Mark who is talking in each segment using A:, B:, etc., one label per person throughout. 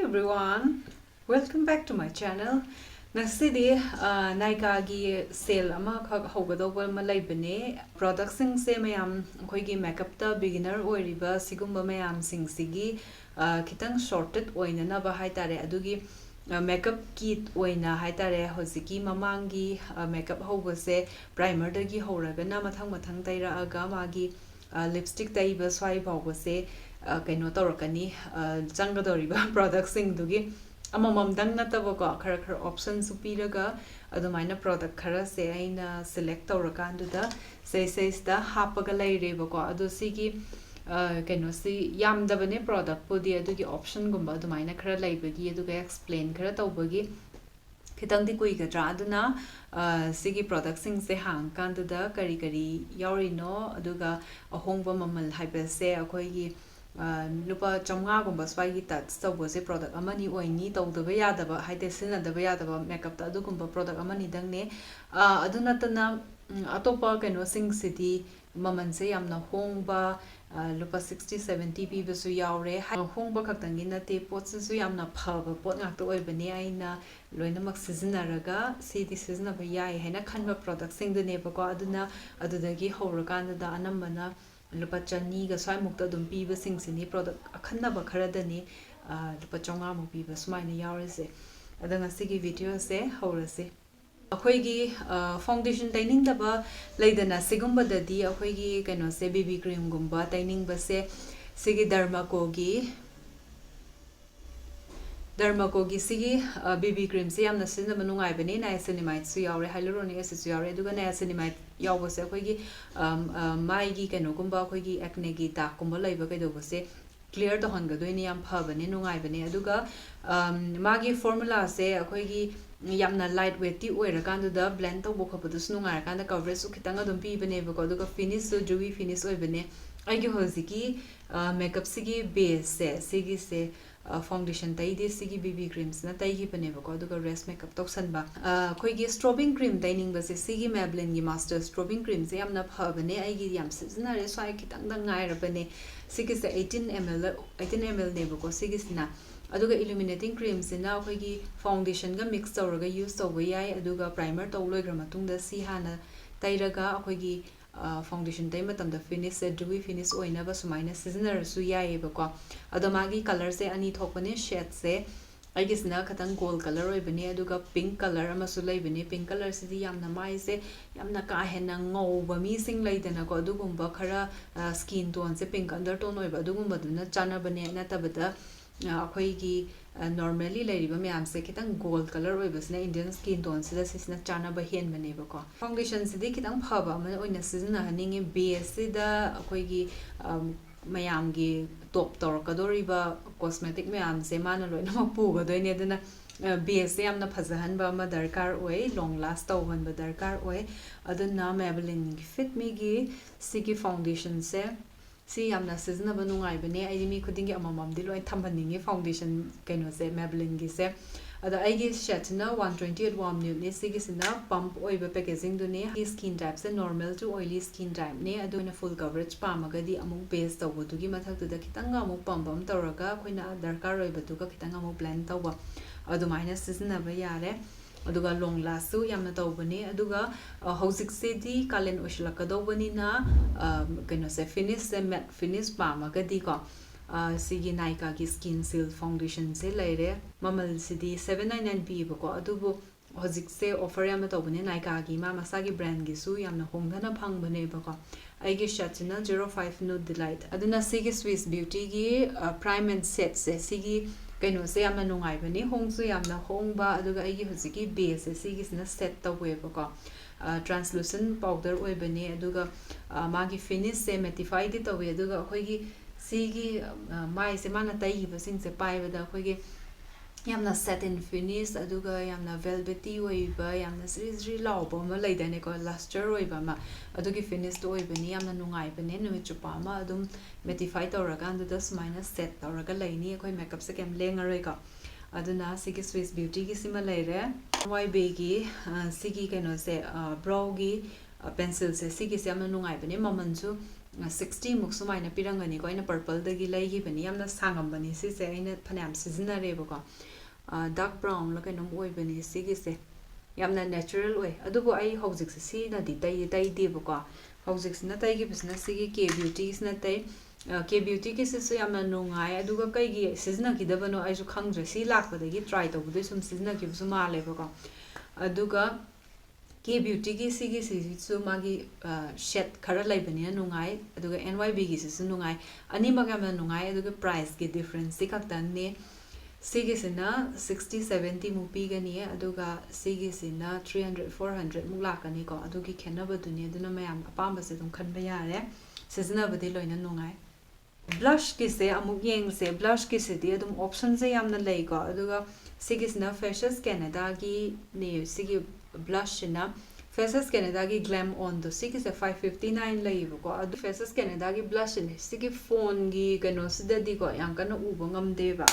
A: everyone, welcome back to my channel. Nasidi Naika gi sale ama hogadoba malaybane products sing se mayam koigi makeup ta beginner oiriba sigumba mayam sing sigi kitang shorted oina na ba haitare adugi makeup kit oina haitare hoziki mamangi makeup hobase primer dagi horagana mathang taira aga magi lipstick taiba swai bawase kaino tawrakani changadoriba products sing dugi amamam dang nataba khara option su piraga adumaina product khara se aina select tawrakanduda says da hapaga laireba ko adu sigi kaino si yamdabane product podi adugi option gumba adumaina khara laibagi aduga explain khara tawbagi kitangdi kuigadra aduna sigi product sing se hang kanduda kari yaurino aduga ahongba mamal haibase akoigi lupa chamnga gumba swagi touch tawbose product amani oini tawdaba yadaba haide sinadaba yadaba makeup ta adugumba product amani dangne adunatana atopa kaino sing city mamanse yamna hongba lupa 60-70 pibasu yaure hongba khaktangi nate potsu yamna phaba pot ngakta oibane aina loinamak sizinaraga city sizinaba yai haina khanba product sing dune bako aduna adudagi horakanda da anambana lupa chani ga swai mukta dum piba sing sini product akhanaba kharadani lupa chonga mu piba sumaina yaurese adanga sigi video se horase akoigi foundation taining daba leidana sigumba dadi akoigi kaino se BB cream gumba taining base sigi dermakogi sigi BB cream se yamna sinna manungai bani niacinamide su yaure hyaluronic acid su yaure aduga niacinamide yawbase akoigi mai gi kaino gumba akoigi acne gi dark gumba leiba kaido base clear to hongadoini yam phabane nungai bani aduga magi formula se akoigi yamna lightweight ti oirakandu da blend to bokhabadus nungai kanda coverage su khitanga dum pi bane bako aduga finish su dewy finish oibane aigi hoziki makeup sigi base se sigi se foundation taidi sigi BB creams na taigi bane bako aduga rest makeup toksanba khoigi strobing cream taining base sigi Maybelline gi master strobing cream se yamna phabane aigi yam sizinare swai khitang da ngai rabane sigi se 18 ml ne bako sigi sina aduga illuminating cream sina khoigi foundation ga mix tawraga use tawba yai aduga primer tawloigra matungda si hana tairaga khoigi foundation time matamda finish se dewy finish oina ba sumaina seasoner su yai bako adamagi color se ani thokpane shade se aigisna khatang gold color oibane aduga pink color amasu leibane pink color sidi yamna mai se yamna ka hena ngauba mi sing leidana ko adugumba khara skin tone se pink undertone oiba adugumba duna chana bane na tabada akoigi normally lairiba mayam se kitang gold color oibasna Indian skin tone sida sisna chana ba hen bane bako foundation sidi kitang phaba ama oina sizna haninge base sida akoigi mayam gi top torkadoriba cosmetic mayam se mana loina mapu gadoine adana base yamna phajahanba ama darkar oi long last tawhanba darkar oi aduna Maybelline fit me gi sigi foundation se si yamna seasonable nungai bane ai mi khudingi amamam di loi thambaningi foundation kaino se Maybelline gi se ada aigi shade na 128 warm nude ne sigi sina pump oiba packaging du ne skin type se normal to oily skin type ne aduna full coverage pamaga di amuk base tawbu dugi mathak da kitanga amuk pambam tawraga khoina darkar oiba duga kitanga amuk blend tawba adumaina seasonable yare aduga long last su yamna tawbani aduga hojik se di kalen oshilakadobani na kaino se finish se matte finish pamaga di ko sigi Naika gi skin seal foundation se laire mamal sidi 799 pi bako adubu hojik se offer yamna tawbani Naika gi ma masagi brand gi su yamna hongdana phangbane bako aigi shachina 05 nude delight aduna sigi Swiss beauty gi prime and set se sigi kaino se yamna nungai bani hongsu yamna hongba aduga aigi hojiki base sigi sina set tawwe bako translucent powder oibani aduga magi finish se mattify di tawwe aduga khoigi sigi mai se mana taiba sing se paibada khoigi yamna satin finish aduga yamna velvety oiba yamna sri lawba ma leidane ko luster oiba ma adugi finish to oibani yamna nungai bane numit chupa ma adum mattify tawraga anduda smaina set tawraga laini khoi makeup se kem lengaroi ka aduna sigi Swiss beauty gi sima leire YB gi sigi kaino se brow gi pencil se sigi se yamna nungai bane mamansu 60 muk sumaina pirangani ko aina purple dagi laigi bani yamna sangam bani sise aina phanam seasonare bako dark brown la kainom oi bani sigise yamna natural way adubo ai hojik si na di tai di bako hojik sina tai gi business gi K beauty sina tai K beauty ki sisu yamna nungai aduga kai gi season ki dabano ai su khangdre si lakpadagi try tawbu sum season ki su male bako aduga K beauty ki sigi su magi shed khara laibani nungai aduga NYB ki sisu nungai ani magam nungai aduga price ki difference si khaktan ne sigi sina 60 70 mu pi gani aduga sigi sina 300 400 mu lakani ko adugi khenaba duni aduna mayam apamba se dum khanba yare seasonal badi loina nungai blush ki se amuk yeng se blush ki se di adum option se yamna lei ko aduga sigi sina Faces Canada gi ne sigi blush na Faces Canada gi glam on do sigi se 559 lei ko adu Faces Canada gi blush ne sigi phone gi kano sida di ko yang kana uba ngamde ba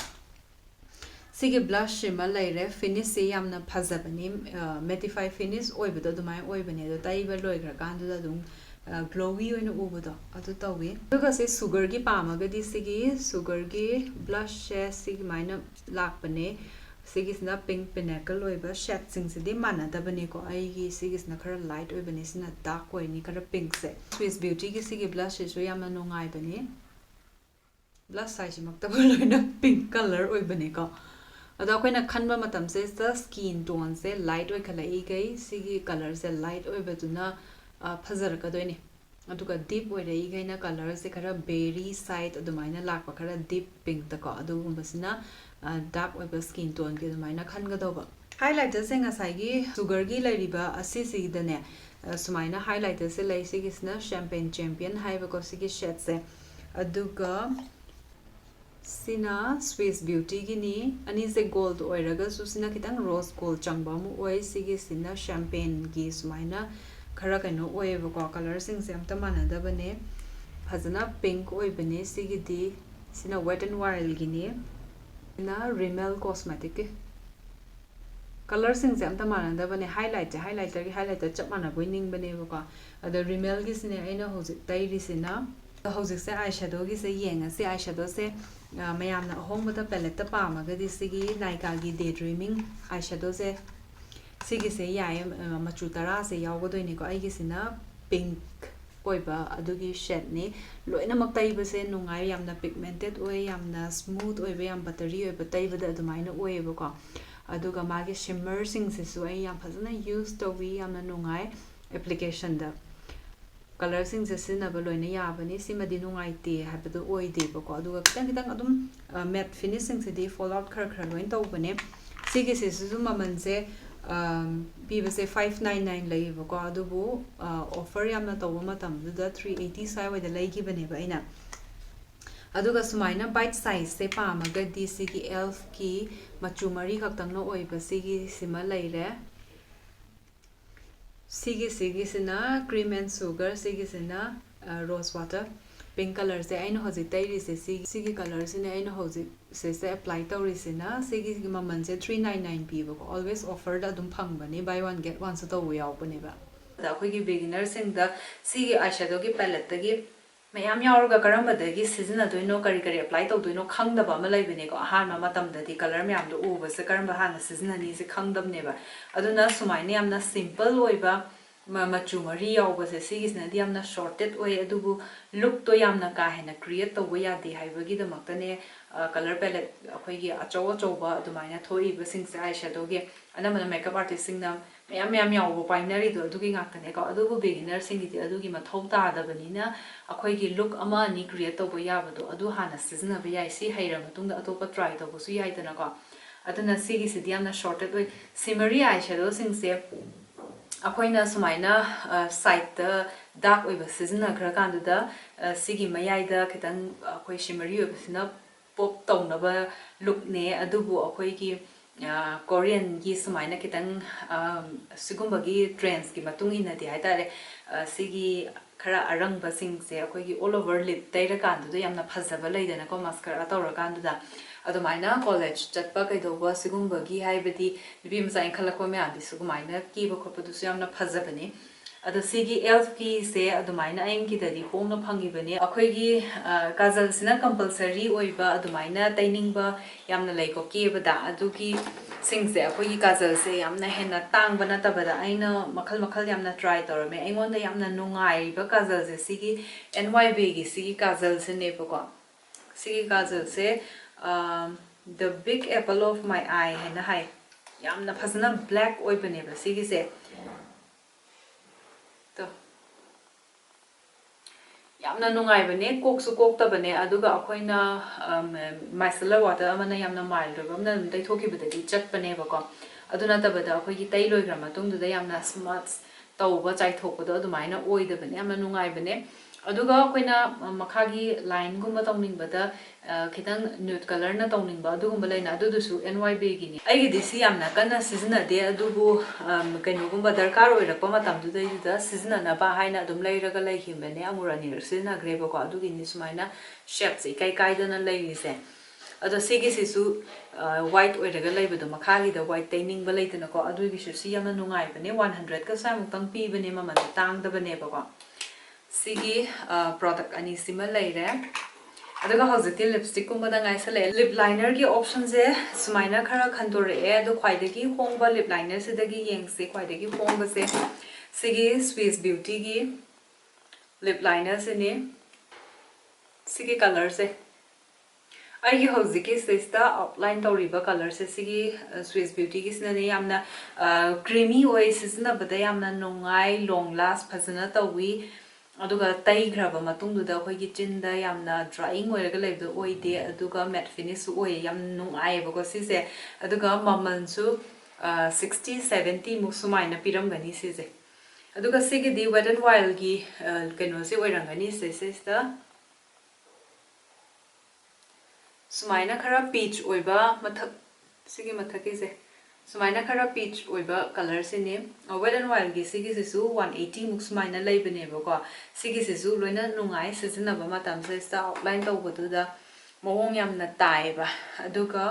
A: sigi blush ma leire finish se yamna phajabani mattify finish oibado dumai oibani do tai ba loi gra kan du dum glowy oina ubodo adu tawi duga se sugar gi pamaga di sigi sugar gi blush se sigi maina lakpane sigisna pink pinnacle oiba shade sing se di mana da bani ko ai gi sigisna khara light oibani sina dark oi ni khara pink se Swiss Beauty gi sigi blush se yamna nungai bani blush size makta loina pink color oibani ko ada koina khanba matam se skin tone se light oi khala i gai sigi color se light oibaduna phajar ka doini aduga deep oi rei gaina color se khara berry side adumaina lakpa khara deep pink ta ko adu gumbasina dark oiba skin tone ke adumaina khanga doba highlighter se ngasai gi sugar gi lairiba asisi dane sumaina highlighter se lai se gisna champagne champion haiba ko sigi shade se aduga sina Swiss Beauty gi ni ani se gold oiraga su sina kitang rose gold changba mu oi sigi sina champagne gi sumaina khara kaino oiba ko color sing se amta manada bane phajana pink oi bane sigi di sina Wet n Wild gi ni na Rimmel cosmetic color sing se amta manada bane highlighter gi highlighter chap mana boi ning bane ko ada Rimmel gi sine aina hojik tai ri sina hojik se eyeshadow gi se yenga se eyeshadow se mayamna ahongbada palette ta pamaga di sigi Naika gi Daydreaming eyeshadow se sigi se yai machu tara se yawgodoi ko ai gi sina pink oiba adugi shade ni loina mak taiba se nungai yamna pigmented oi yamna smooth oiba yam buttery oiba taiba da adumaina oiba ko aduga magi shimmer sing se su ai yam phajana use to wi yamna nungai application da color sing se sina ba loina yabani simadi nungai te habadu oi de ba ko aduga kitang adum matte finishing se di fallout khar loin tawbane sigi se su maman se piba se 599 lei ba ko adubu offer yamna tawba matam da 380 sai wa da lei gi bane ba ina aduga sumaina bite size se pamaga di sigi elf ki machu mari khaktang no oi ba sigi sima leire sigi sina cream and sugar sigi sina rose water pink color se aina hoji tairi se sigi color se aina hoji se apply tauri se na sigi maman se 399 pi ba always offer da dum phang bani buy one get one so to yaw bani ba da khoi gi beginner sing da sigi eyeshadow gi palette gi mayam yaur ga karam ba da gi season adoino kari apply to doino khang da ba ma lai bani ko ha ma matam da di color mayam do u ba se karam ba ha season ani se khang dam ne ba aduna sumai ne amna simple oi ba machu mari yaw se sigisna di amna shorted oi adubu look to yamna ka hena create to ya di haibagi da maktane color palette akhoi gi achaw ba adumaina thoi ba sing se eyeshadow gi anamana makeup artist sing na mayam yaw bo binary do adugi ngaktane ko adubu beginner sing gi adugi mathau ta da banina akhoi gi look ama ni create to ya ba do adu hana season ba yai si haira matung da atopa try to bu su yai tana ko aduna sigi se di amna shorted oi shimmery eyeshadow sing se akoina sumaina side da dark oiba season khara kan da sigi mayai da kitang akoi shimmery oiba sina pop tawna ba look ne adubu akoi gi Korean gi sumaina kitang sigumba gi trends gi matung ina di haitare sigi khara arang ba sing se akoi gi all over lip taira kan da yamna phajaba leidana ko mascara tawra kan da adumaina college chatpa kai do ba sigumba gi haibadi bibi masa inkhala ko me andi sugumaina ki ba khopa du yamna phajabani ꯑꯗꯣ ꯁꯤꯒꯤ ELF-ꯒꯤꯁꯦ ꯑꯗꯨꯃꯥꯏꯅ ꯑꯩꯒꯤꯗꯗꯤ ꯍꯣꯡꯅ ꯐꯪꯉꯤꯕꯅꯦ ꯑꯩꯈꯣꯏꯒꯤ ꯀꯥꯖꯜꯁꯤꯅ compulsory ꯑꯣꯏꯕ ꯑꯗꯨꯃꯥꯏꯅ ꯇꯩꯅꯤꯡꯕ ꯌꯥꯝꯅ ꯂꯩꯀꯣ ꯀꯦꯕꯗ ꯑꯗꯨꯒꯤ ꯁꯤꯡꯁꯦ ꯑꯩꯈꯣꯏꯒꯤ ꯀꯥꯖꯜꯁꯦ ꯌꯥꯝꯅ ꯍꯦꯟꯅ ꯇꯥꯡꯕ ꯅꯠꯇꯕꯗ ꯑꯩꯅ ꯃꯈꯜ ꯃꯈꯜ ꯌꯥꯝꯅ ꯇ꯭ꯔꯥꯏ ꯇꯧꯔꯝꯃꯦ ꯑꯩꯉꯣꯟꯗ ꯌꯥꯝꯅ ꯅꯨꯡꯉꯥꯏꯔꯤꯕ ꯀꯥꯖꯜꯁꯦ ꯁꯤꯒꯤ NYBꯒꯤ ꯁꯤꯒꯤ ꯀꯥꯖꯜꯁꯤꯅꯦꯕꯀꯣ ꯁꯤꯒꯤ ꯀꯥꯖꯜꯁꯦ The Big Apple of My Eye ꯍꯥꯏꯅ ꯍꯥꯏ ꯌꯥꯝꯅ ꯐꯖꯅ ꯕ꯭ꯂꯦꯛ ꯑꯣꯏꯕꯅꯦꯕ ꯁꯤꯒꯤꯁꯦ ꯌꯥꯝꯅ ꯅꯨꯡꯉꯥꯏꯕꯅꯦ ꯀꯣꯛꯁꯨ ꯀꯣꯛꯇꯕꯅꯦ ꯑꯗꯨꯒ ꯑꯩꯈꯣꯏꯅ ꯃꯥꯏꯁꯦꯂꯔ ꯋꯥꯇꯔ ꯑꯃꯅ ꯌꯥꯝꯅ ꯃꯥꯏꯜ ꯑꯣꯏꯕ ꯑꯃꯅ ꯑꯗꯨꯝ ꯇꯩꯊꯣꯛꯈꯤꯕꯗꯗꯤ ꯆꯠꯄꯅꯦꯕꯀꯣ ꯑꯗꯨ ꯅꯠꯇꯕꯗ ꯑꯩꯈꯣꯏꯒꯤ ꯇꯩ ꯂꯣꯏꯈ꯭ꯔ ꯃꯇꯨꯡꯗꯨꯗ ꯌꯥꯝꯅ ꯁ꯭ꯃꯥꯠꯁ ꯇꯧꯕ ꯆꯥꯏꯊꯣꯛꯄꯗꯣ ꯑꯗꯨꯃꯥꯏꯅ ꯑꯣꯏꯗꯕꯅꯦ ꯌꯥꯝꯅ ꯅꯨꯡꯉꯥꯏꯕꯅꯦ ꯑꯗꯨꯒ ꯑꯩꯈꯣꯏꯅ ꯃꯈꯥꯒꯤ ꯂꯥꯏꯟꯒꯨꯝꯕ ꯇꯧꯅꯤꯡꯕꯗ ꯈꯤꯇꯪ ꯅ꯭ꯌꯨꯠ ꯀꯂꯔꯅ ꯇꯧꯅꯤꯡꯕ ꯑꯗꯨꯒꯨꯝꯕ ꯂꯩꯅ ꯑꯗꯨꯗꯨꯁꯨ NYBꯒꯤꯅꯤ ꯑꯩꯒꯤꯗꯤ ꯁꯤ ꯌꯥꯝꯅ ꯀꯟꯅ ꯁꯤꯖꯤꯟꯅꯗꯦ ꯑꯗꯨꯕꯨ ꯀꯩꯅꯣꯒꯨꯝꯕ ꯗꯔꯀꯥꯔ ꯑꯣꯏꯔꯛꯄ ꯃꯇꯝꯗꯨꯗꯩꯗꯨꯗ ꯁꯤꯖꯤꯟꯅꯅꯕ ꯍꯥꯏꯅ ꯑꯗꯨꯝ ꯂꯩꯔꯒ ꯂꯩꯈꯤꯕꯅꯦ ꯑꯃꯨꯔꯛ ꯑꯅꯤꯔꯛ ꯁꯤꯖꯤꯟꯅꯈ꯭ꯔꯦꯕꯀꯣ ꯑꯗꯨꯒꯤꯅꯤ ꯁꯨꯃꯥꯏꯅ ꯁꯦꯞꯁꯦ ꯏꯀꯥꯏ ꯀꯥꯏꯗꯅ ꯂꯩꯔꯤꯁꯦ ꯑꯗꯣ ꯁꯤꯒꯤꯁꯤꯁꯨ ꯋꯥꯏꯠ ꯑꯣꯏꯔꯒ ꯂꯩꯕꯗꯣ ꯃꯈꯥꯒꯤꯗ ꯋꯥꯏꯠ ꯇꯩꯅꯤꯡꯕ ꯂꯩꯗꯅꯀꯣ ꯑꯗꯨꯒꯤꯁꯨ ꯁꯤ ꯌꯥꯝꯅ ꯅꯨꯡꯉꯥꯏꯕꯅꯦ 100ꯒ ꯁ꯭ꯋꯥꯏꯃꯨꯛꯇꯪ ꯄꯤꯕꯅꯦ ꯃꯃꯜꯗꯤ ꯇꯥꯡꯗꯕꯅꯦꯕꯀꯣ ꯁꯤꯒꯤ ꯄ꯭ꯔꯣꯗꯛ ꯑꯅꯤꯁꯤꯃ ꯂꯩꯔꯦ ꯑꯗꯨꯒ ꯍꯧꯖꯤꯛꯇꯤ ꯂꯤꯞꯁꯇꯤꯛꯀꯨꯝꯕꯗ ꯉꯥꯏꯁꯜꯂꯛꯑꯦ ꯂꯤꯞ ꯂꯥꯏꯅꯔꯒꯤ ꯑꯣꯞꯁꯟꯁꯦ ꯁꯨꯃꯥꯏꯅ ꯈꯔ ꯈꯟꯗꯣꯔꯛꯑꯦ ꯑꯗꯣ ꯈ꯭ꯋꯥꯏꯗꯒꯤ ꯍꯣꯡꯕ ꯂꯤꯞ ꯂꯥꯏꯅꯔꯁꯤꯗꯒꯤ ꯌꯦꯡꯁꯦ ꯈ꯭ꯋꯥꯏꯗꯒꯤ ꯍꯣꯡꯕꯁꯦ ꯁꯤꯒꯤ ꯁ꯭ꯋꯤꯁ ꯕ꯭ꯌꯨꯇꯤꯒꯤ ꯂꯤꯞ ꯂꯥꯏꯅꯔꯁꯤꯅꯤ ꯁꯤꯒꯤ ꯀꯂꯔꯁꯦ ꯑꯩꯒꯤ ꯍꯧꯖꯤꯛꯀꯤ ꯁꯤꯁꯇ ꯑꯥꯎꯠꯂꯥꯏꯟ ꯇꯧꯔꯤꯕ ꯀꯂꯔꯁꯦ ꯁꯤꯒꯤ ꯁ꯭ꯋꯤꯁ ꯕ꯭ꯌꯨꯇꯤꯒꯤꯁꯤꯅꯅꯦ ꯌꯥꯝꯅ ꯀ꯭ꯔꯤꯃꯤ ꯑꯣꯏ ꯁꯤꯖꯤꯟꯅꯕꯗ ꯌꯥꯝꯅ ꯅꯨꯡꯉꯥꯏ ꯂꯣꯡ ꯂꯥꯁ ꯐꯖꯅ ꯇꯧꯋꯤ ꯑꯗꯨꯒ ꯇꯩꯈ꯭ꯔꯕ ꯃꯇꯨꯡꯗꯨꯗ ꯑꯩꯈꯣꯏꯒꯤ ꯆꯤꯟꯗ ꯌꯥꯝꯅ ꯗ꯭ꯔꯥꯏꯌꯤꯡ ꯑꯣꯏꯔꯒ ꯂꯩꯕꯗꯣ ꯑꯣꯏꯗꯦ ꯑꯗꯨꯒ ꯃꯦꯠ ꯐꯤꯅꯤꯁꯁꯨ ꯑꯣꯏꯌꯦ ꯌꯥꯝ ꯅꯨꯡꯉꯥꯏꯌꯦꯕꯀꯣ ꯁꯤꯁꯦ ꯑꯗꯨꯒ ꯃꯃꯜꯁꯨ 60-70 ꯃꯨꯛ ꯁꯨꯃꯥꯏꯅ ꯄꯤꯔꯝꯒꯅꯤ ꯁꯤꯁꯦ ꯑꯗꯨꯒ ꯁꯤꯒꯤꯗꯤ ꯋꯦꯠ ꯑꯦꯟ ꯋꯥꯏꯜꯒꯤ ꯀꯩꯅꯣꯁꯦ ꯑꯣꯏꯔꯝꯒꯅꯤ ꯁꯤꯁꯤꯗ ꯁꯨꯃꯥꯏꯅ ꯈꯔ ꯄꯤꯆ ꯑꯣꯏꯕ ꯁꯤꯒꯤ ꯃꯊꯛꯀꯤꯁꯦ ꯁꯨꯃꯥꯏꯅ ꯈꯔ ꯄꯤꯆ ꯑꯣꯏꯕ ꯀꯂꯔꯁꯤꯅꯤ ꯋꯦꯠ ꯑꯦꯟ ꯋꯥꯏꯜꯒꯤ ꯁꯤꯒꯤꯁꯤꯁꯨ 180 ꯃꯨꯛ ꯁꯨꯃꯥꯏꯅ ꯂꯩꯕꯅꯦꯕꯀꯣ ꯁꯤꯒꯤꯁꯤꯁꯨ ꯂꯣꯏꯅ ꯅꯨꯡꯉꯥꯏ ꯁꯤꯖꯤꯟꯅꯕ ꯃꯇꯝꯁꯤꯗ ꯑꯥꯎꯠꯂꯥꯏꯟ ꯇꯧꯕꯗꯨꯗ ꯃꯑꯣꯡ ꯌꯥꯝꯅ ꯇꯥꯏꯌꯦꯕ ꯑꯗꯨꯒ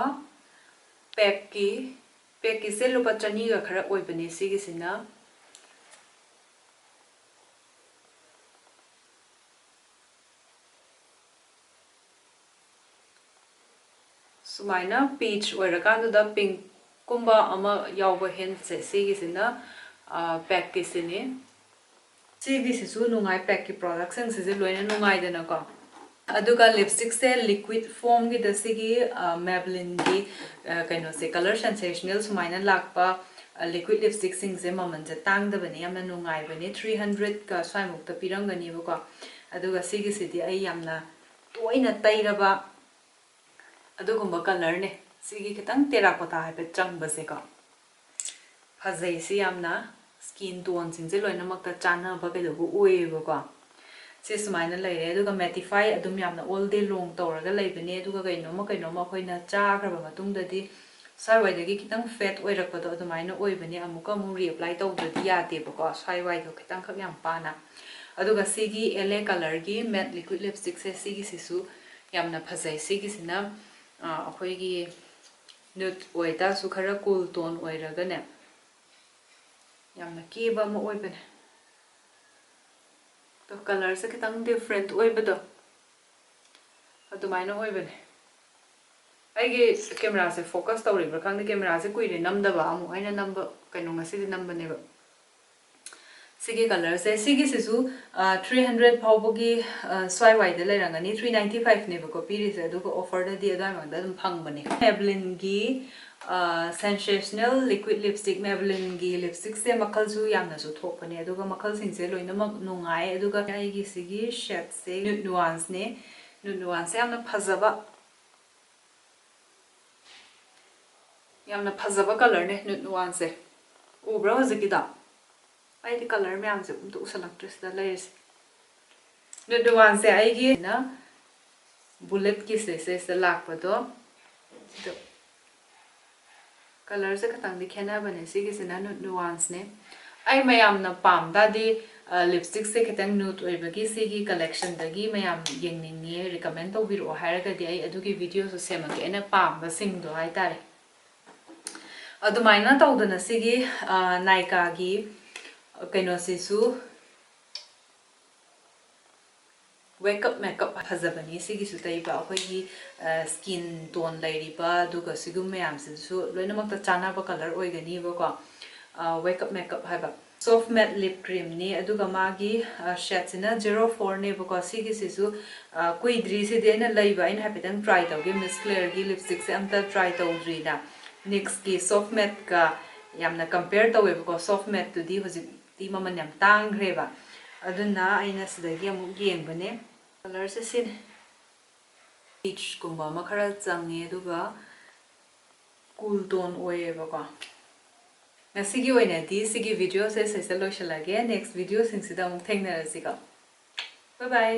A: ꯄꯦꯛꯀꯤꯁꯦ ꯂꯨꯄꯥ 200ꯒ ꯈꯔ ꯑꯣꯏꯕꯅꯦ ꯁꯤꯒꯤꯁꯤꯅ ꯁꯨꯃꯥꯏꯅ ꯄꯤꯆ ꯑꯣꯏꯔꯀꯥꯟꯗꯨꯗ ꯄꯤꯡꯀꯨꯝꯕ ꯑꯃ ꯌꯥꯎꯕ ꯍꯦꯟꯁꯦ ꯁꯤꯒꯤꯁꯤꯅ ꯄꯦꯛꯀꯤꯁꯤꯅꯤ ꯁꯤꯒꯤꯁꯤꯁꯨ ꯅꯨꯡꯉꯥꯏ ꯄꯦꯛꯀꯤ ꯄ꯭ꯔꯣꯗꯛꯁꯤꯡꯁꯤꯁꯦ ꯂꯣꯏꯅ ꯅꯨꯡꯉꯥꯏꯗꯅꯀꯣ ꯑꯗꯨꯒ ꯂꯤꯞꯁꯇꯤꯛꯁꯦ ꯂꯤꯀ꯭ꯋꯤड ꯐꯣꯝꯒꯤꯗ ꯁꯤꯒꯤ ꯃꯦꯕꯂꯤꯟꯒꯤ ꯀꯩꯅꯣꯁꯦ ꯀꯂꯔ ꯁꯦꯟꯁꯦꯁꯅꯦꯜ ꯁꯨꯃꯥꯏꯅ ꯂꯥꯛꯄ ꯂꯤꯀ꯭ꯋꯤड ꯂꯤꯞꯁꯇꯤꯛꯁꯤꯡꯁꯦ ꯃꯃꯜꯁꯦ ꯇꯥꯡꯗꯕꯅꯦ ꯌꯥꯝꯅ ꯅꯨꯡꯉꯥꯏꯕꯅꯦ 300ꯒ ꯁ꯭ꯋꯥꯏꯃꯨꯛꯇ ꯄꯤꯔꯝꯒꯅꯦꯕꯀꯣ ꯑꯗꯨꯒ ꯁꯤꯒꯤꯁꯤꯗꯤ ꯑꯩ ꯌꯥꯝꯅ ꯇꯣꯏꯅ ꯇꯩꯔꯕ ꯑꯗꯨꯒꯨꯝꯕ ꯀꯂꯔꯅꯦ ꯁꯤꯒꯤ ꯈꯤꯇꯪ ꯇꯦꯔꯥꯀꯣꯇꯥ ꯍꯥꯏꯐꯦꯠ ꯆꯪꯕꯁꯦꯀꯣ ꯐꯖꯩ ꯁꯤ ꯌꯥꯝꯅ ꯁ꯭ꯀꯤꯟ ꯇꯣꯟꯁꯤꯡꯁꯦ ꯂꯣꯏꯅꯃꯛꯇ ꯆꯥꯟꯅꯕ ꯀꯩꯗꯧꯕ ꯑꯣꯏꯌꯦꯕꯀꯣ ꯁꯤ ꯁꯨꯃꯥꯏꯅ ꯂꯩꯔꯦ ꯑꯗꯨꯒ ꯃꯦꯇꯤꯐꯥꯏ ꯑꯗꯨꯝ ꯌꯥꯝꯅ ꯑꯣꯜ ꯗꯦ ꯂꯣꯡ ꯇꯧꯔꯒ ꯂꯩꯕꯅꯦ ꯑꯗꯨꯒ ꯀꯩꯅꯣꯝꯃ ꯑꯩꯈꯣꯏꯅ ꯆꯥꯈ꯭ꯔꯕ ꯃꯇꯨꯡꯗꯗꯤ ꯁ꯭ꯋꯥꯏꯋꯥꯏꯗꯒꯤ ꯈꯤꯇꯪ ꯐꯦꯠ ꯑꯣꯏꯔꯛꯄꯗꯣ ꯑꯗꯨꯃꯥꯏꯅ ꯑꯣꯏꯕꯅꯦ ꯑꯃꯨꯛ ꯔꯤꯑꯦꯄ꯭ꯂꯥꯏ ꯇꯧꯗ꯭ꯔꯗꯤ ꯌꯥꯗꯦꯕꯀꯣ ꯁ꯭ꯋꯥꯏꯋꯥꯏꯗꯣ ꯈꯤꯇꯪꯈꯛ ꯌꯥꯝ ꯄꯥꯅ ꯑꯗꯨꯒ ꯁꯤꯒꯤ LA ꯀꯂꯔꯒꯤ ꯃꯦꯠ ꯂꯤꯀ꯭ꯋꯤड ꯂꯤꯞꯁꯇꯤꯛꯁꯦ ꯁꯤꯒꯤꯁꯤꯁꯨ ꯌꯥꯝꯅ ꯐꯖꯩ ꯁꯤꯒꯤꯁꯤꯅ ꯑꯩꯈꯣꯏꯒꯤ ꯅ꯭ꯌꯨꯠ ꯑꯣꯏꯇꯥꯔꯁꯨ ꯈꯔ ꯀꯨꯜ ꯇꯣꯟ ꯑꯣꯏꯔꯒꯅꯦ ꯌꯥꯝꯅ ꯀꯦꯕ ꯑꯃ ꯑꯣꯏꯕꯅꯦ ꯑꯗꯣ ꯀꯂꯔꯁꯦ ꯈꯤꯇꯪ ꯗꯤꯐ꯭ꯔꯦꯟꯠ ꯑꯣꯏꯕꯗꯣ ꯑꯗꯨꯃꯥꯏꯅ ꯑꯣꯏꯕꯅꯦ ꯑꯩꯒꯤ ꯀꯦꯃꯦꯔꯥꯁꯦ ꯐꯣꯀꯁ ꯇꯧꯔꯤꯕ꯭ꯔꯥ ꯈꯪꯗꯦ ꯀꯦꯃꯦꯔꯥꯁꯦ ꯀꯨꯏꯔꯦ ꯅꯝꯗꯕ ꯑꯃꯨꯛ ꯑꯩꯅ ꯅꯝꯕ ꯉꯁꯤꯗꯤ ꯅꯝꯕꯅꯦꯕ ꯁꯤꯒꯤ ꯀꯂꯔꯁꯦ ꯁꯤꯒꯤꯁꯤꯁꯨ 300 ꯐꯥꯎꯕꯒꯤ ꯁ꯭ꯋꯥꯏꯋꯥꯏꯗ ꯂꯩꯔꯝꯒꯅꯤ 395ꯅꯦꯕꯀꯣ ꯄꯤꯔꯤꯁꯦ ꯑꯗꯨꯒ ꯑꯣꯐꯔꯗꯗꯤ ꯑꯗꯨꯋꯥꯏꯃꯛꯇ ꯑꯗꯨꯝ ꯐꯪꯕꯅꯦ ꯃꯦꯕꯂꯤꯟꯒꯤ ꯁꯦꯟꯁꯦꯁꯅꯦꯜ ꯂꯤꯀ꯭ꯋꯤड ꯂꯤꯞꯁꯇꯤꯛ ꯃꯦꯕꯂꯤꯟꯒꯤ ꯂꯤꯞꯁꯇꯤꯛꯁꯦ ꯃꯈꯜꯁꯨ ꯌꯥꯝꯅꯁꯨ ꯊꯣꯛꯄꯅꯦ ꯑꯗꯨꯒ ꯃꯈꯜꯁꯤꯡꯁꯦ ꯂꯣꯏꯅꯃꯛ ꯅꯨꯡꯉꯥꯏ ꯑꯗꯨꯒ ꯑꯩꯒꯤꯁꯤꯒꯤ ꯁꯦꯠꯁꯦ ꯅ꯭ꯌꯨꯠ ꯅꯨꯋꯥꯟꯁꯅꯦ ꯅ꯭ꯌꯨꯠ ꯅꯨꯋꯥꯟꯁꯦ ꯌꯥꯝꯅ ꯐꯖꯕ ꯀꯂꯔꯅꯦ ꯅ꯭ꯌꯨꯠ ꯅꯨꯋꯥꯟꯁꯦ ꯎꯕ꯭ꯔꯥ ꯍꯧꯖꯤꯛꯀꯤꯗꯣ ꯑꯩꯗꯤ ꯀꯂꯔ ꯃꯌꯥꯝꯁꯦ ꯑꯝꯇ ꯎꯁꯜꯂꯛꯇ꯭ꯔꯦ ꯁꯤꯗ ꯂꯩꯔꯤꯁꯦ ꯅ꯭ꯌꯨꯠ ꯅꯨꯋꯥꯟꯁꯦ ꯑꯩꯒꯤꯅ ꯕꯨꯂꯦꯠꯀꯤ ꯁꯤꯗ ꯂꯥꯛꯄꯗꯣ ꯁꯤꯗ ꯀꯂꯔꯁꯦ ꯈꯤꯇꯪꯗꯤ ꯈꯦꯠꯅꯕꯅꯦ ꯁꯤꯒꯤꯁꯤꯅ ꯅ꯭ꯌꯨꯠ ꯅꯨꯋꯥꯟꯁꯅꯦ ꯑꯩ ꯃꯌꯥꯝꯅ ꯄꯥꯝꯗꯥꯗꯤ ꯂꯤꯞꯁꯇꯤꯛꯁꯦ ꯈꯤꯇꯪ ꯅ꯭ꯌꯨꯠ ꯑꯣꯏꯕꯒꯤ ꯁꯤꯒꯤ ꯀꯂꯦꯛꯁꯟꯗꯒꯤ ꯃꯌꯥꯝ ꯌꯦꯡꯅꯤꯡꯉꯦ ꯔꯤꯀꯃꯦꯟ ꯇꯧꯕꯤꯔꯛꯑꯣ ꯍꯥꯏꯔꯒꯗꯤ ꯑꯩ ꯑꯗꯨꯒꯤ ꯚꯤꯗꯤꯑꯣꯁꯨ ꯁꯦꯝꯃꯛꯀꯦ ꯑꯩꯅ ꯄꯥꯝꯕꯁꯤꯡꯗꯣ ꯍꯥꯏꯇꯥꯔꯦ ꯑꯗꯨꯃꯥꯏꯅ ꯇꯧꯗꯅ ꯁꯤꯒꯤ ꯅꯥꯏꯀꯥꯒꯤ ꯀꯩꯅꯣꯁꯤꯁꯨ wake up makeup ꯐꯖꯕꯅꯤ ꯁꯤꯒꯤꯁꯨ ꯇꯩꯕ ꯑꯩꯈꯣꯏꯒꯤ skin tone ꯂꯩꯔꯤꯕ ꯑꯗꯨꯒ ꯁꯤꯒꯨꯝꯕ ꯃꯌꯥꯝꯁꯤꯁꯨ ꯂꯣꯏꯅꯃꯛꯇ ꯆꯥꯟꯅꯕ ꯀꯂꯔ ꯑꯣꯏꯒꯅꯤꯕꯀꯣ wake up makeup ꯍꯥꯏꯕ soft matte lip cream ꯅꯤ ꯑꯗꯨꯒ ꯃꯥꯒꯤ shade ꯁꯤꯅ 04 ꯅꯦꯕꯀꯣ ꯁꯤꯒꯤꯁꯤꯁꯨ ꯀꯨꯏꯗ꯭ꯔꯤ ꯁꯤꯗꯤ ꯑꯩꯅ ꯂꯩꯕ ꯑꯩꯅ ꯍꯥꯏꯐꯦꯠꯇꯪ ꯇ꯭ꯔꯥꯏ ꯇꯧꯒꯦ ꯃꯤꯁ ꯀ꯭ꯂꯦꯌꯔꯒꯤ ꯂꯤꯞꯁꯇꯤꯛꯁꯦ ꯑꯝꯇ ꯇ꯭ꯔꯥꯏ ꯇꯧꯗ꯭ꯔꯤꯅ NYXꯀꯤ soft matte ꯀ ꯌꯥꯝꯅ compare ꯇꯧꯋꯦꯕꯀꯣ soft matte ꯇꯨꯗꯤ ꯍꯧꯖꯤꯛꯇꯤ ꯃꯃꯜ ꯌꯥꯝ ꯇꯥꯡꯈ꯭ꯔꯦꯕ ꯑꯗꯨꯅ ꯑꯩꯅ ꯁꯤꯗꯒꯤ ꯑꯃꯨꯛ ꯌꯦꯡꯕꯅꯦ ꯀꯂꯔꯁꯦ ꯁꯤꯅꯦ peach ꯀꯨꯝꯕ ꯑꯃ ꯈꯔ ꯆꯪꯉꯦ ꯑꯗꯨꯒ cool tone ꯑꯣꯏꯌꯦꯕꯀꯣ ꯉꯁꯤꯒꯤ ꯑꯣꯏꯅꯗꯤ ꯁꯤꯒꯤ ꯚꯤꯗꯤꯑꯣꯁꯦ ꯁꯤꯗ ꯂꯣꯏꯁꯤꯜꯂꯒꯦ ꯅꯦꯛꯁ ꯚꯤꯗꯤꯑꯣꯁꯤꯡꯁꯤꯗ ꯑꯃꯨꯛ ꯊꯦꯡꯅꯔꯁꯤꯀꯣ ꯕꯥꯏ ꯕꯥꯏ